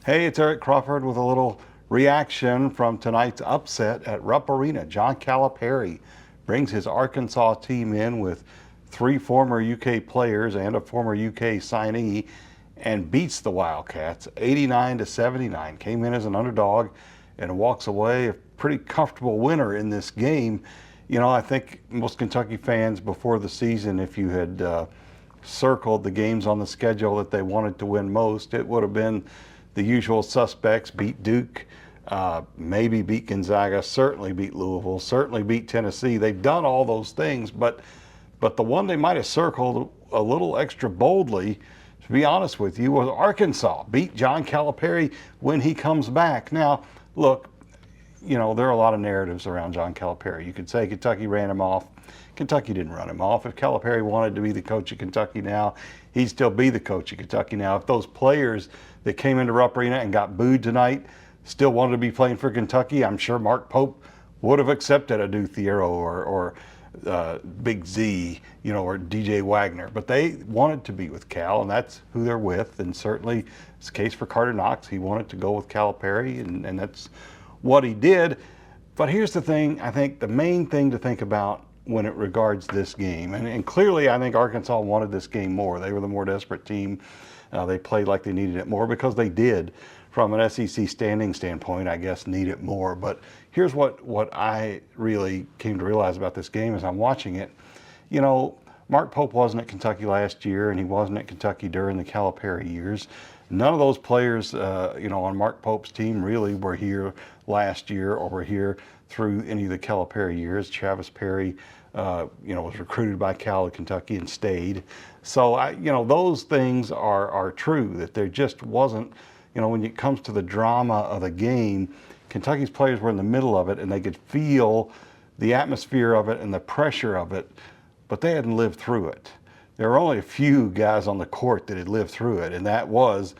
Hey, it's Eric Crawford with a little reaction from tonight's upset at Rupp Arena. John Calipari brings his Arkansas team in with three former UK players and a former UK signee and beats the Wildcats 89-79. Came in as an underdog and walks away a pretty comfortable winner in this game. You know, I think most Kentucky fans before the season, if you had circled the games on the schedule that they wanted to win most, it would have been the usual suspects: beat Duke, maybe beat Gonzaga, certainly beat Louisville, certainly beat Tennessee. They've done all those things, but the one they might have circled a little extra boldly, to be honest with you, was Arkansas. Beat John Calipari when he comes back. Now, look, you know, there are a lot of narratives around John Calipari. You could say Kentucky ran him off. Kentucky didn't run him off. If Calipari wanted to be the coach of Kentucky now, he'd still be the coach of Kentucky now. If those players that came into Rupp Arena and got booed tonight still wanted to be playing for Kentucky, I'm sure Mark Pope would have accepted a Du Thiero or Big Z, you know, or DJ Wagner. But they wanted to be with Cal, and that's who they're with. And certainly it's the case for Carter Knox. He wanted to go with Calipari, and that's what he did. But here's the thing, I think the main thing to think about when it regards this game, and clearly I think Arkansas wanted this game more. They were the more desperate team. They played like they needed it more because they did, from an SEC standing standpoint, I guess, need it more. But here's what I really came to realize about this game as I'm watching it. You know, Mark Pope wasn't at Kentucky last year, and he wasn't at Kentucky during the Calipari years. None of those players, you know, on Mark Pope's team really were here last year or were here through any of the Calipari years. Travis Perry, you know, was recruited by Cal to Kentucky and stayed. So, you know, those things are true, that there just wasn't, you know, when it comes to the drama of the game, Kentucky's players were in the middle of it and they could feel the atmosphere of it and the pressure of it, but they hadn't lived through it. There were only a few guys on the court that had lived through it, and that was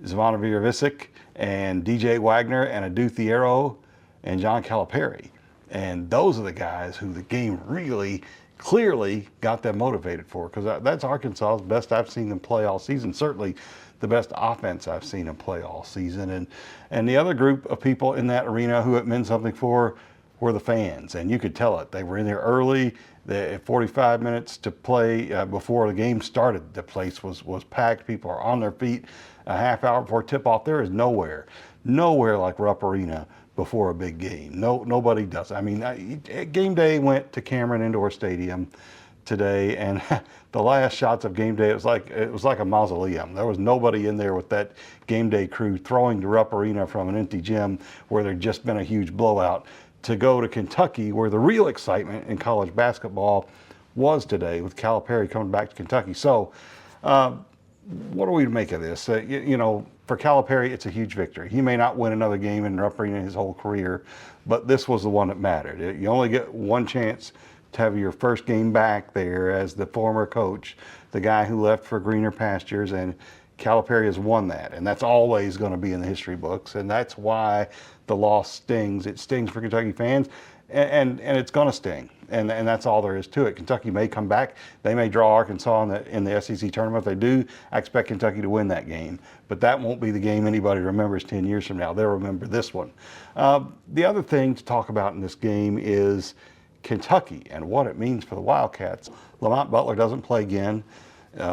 Zvonimir Visic and DJ Wagner and a Du Thiero and John Calipari. And those are the guys who the game really clearly got them motivated for, because that's Arkansas's best I've seen them play all season, certainly the best offense I've seen them play all season. And the other group of people in that arena who it meant something for were the fans, and you could tell it. They were in there early. 45 minutes to play before the game started, the place was packed. People are on their feet a half hour before tip-off. There is nowhere like Rupp Arena before a big game. Nobody does. I mean, game day went to Cameron Indoor Stadium today, and the last shots of game day, it was like a mausoleum. There was nobody in there with that game day crew throwing to Rupp Arena from an empty gym where there'd just been a huge blowout, to go to Kentucky, where the real excitement in college basketball was today, with Calipari coming back to Kentucky. So what are we to make of this? You know, for Calipari, it's a huge victory. He may not win another game in Rupp Arena his whole career, but this was the one that mattered. You only get one chance to have your first game back there as the former coach, the guy who left for greener pastures, and Calipari has won that, and that's always going to be in the history books, and that's why the loss stings. It stings for Kentucky fans, and it's going to sting, and that's all there is to it. Kentucky may come back. They may draw Arkansas in the SEC tournament. If they do, I expect Kentucky to win that game, but that won't be the game anybody remembers 10 years from now. They'll remember this one. The other thing to talk about in this game is Kentucky and what it means for the Wildcats. Lamont Butler doesn't play again.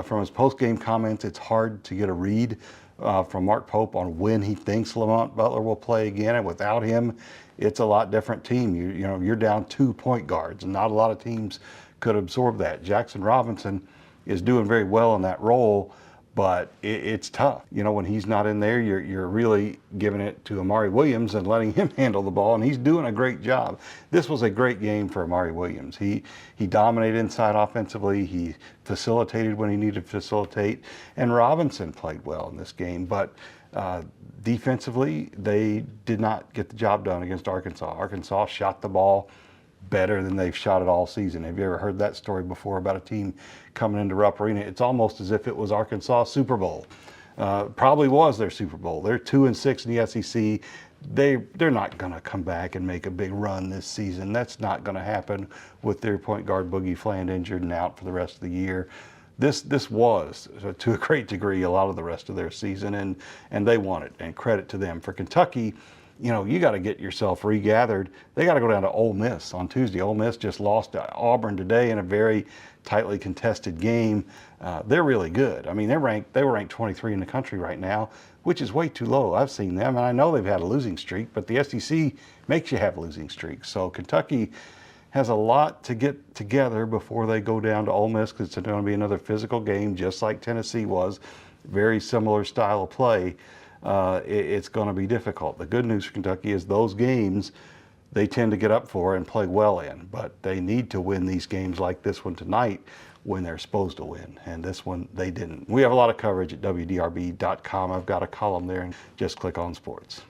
From his post-game comments, it's hard to get a read from Mark Pope on when he thinks Lamont Butler will play again. And without him, it's a lot different team. You know, you're down 2 point guards, and not a lot of teams could absorb that. Jackson Robinson is doing very well in that role, but it's tough. You know, when he's not in there, you're really giving it to Amari Williams and letting him handle the ball, and he's doing a great job. This was a great game for Amari Williams. He dominated inside offensively. He facilitated when he needed to facilitate, and Robinson played well in this game. But defensively, they did not get the job done against Arkansas. Arkansas shot the ball better than they've shot it all season. Have you ever heard that story before about a team coming into Rupp Arena? It's almost as if it was Arkansas Super Bowl. Probably was their Super Bowl. They're 2-6 in the SEC. They're not going to come back and make a big run this season. That's not going to happen with their point guard Boogie Fland injured and out for the rest of the year. this was, to a great degree, a lot of the rest of their season, and they won it, and credit to them. For Kentucky, you know, you got to get yourself regathered. They got to go down to Ole Miss on Tuesday. Ole Miss just lost to Auburn today in a very tightly contested game. They're really good. I mean, they were ranked 23 in the country right now, which is way too low. I've seen them, and I know they've had a losing streak, but the SEC makes you have losing streaks. So Kentucky has a lot to get together before they go down to Ole Miss, because it's going to be another physical game, just like Tennessee was. Very similar style of play. It's going to be difficult. The good news for Kentucky is those games they tend to get up for and play well in, but they need to win these games like this one tonight when they're supposed to win, and this one they didn't. We have a lot of coverage at WDRB.com. I've got a column there, and just click on sports.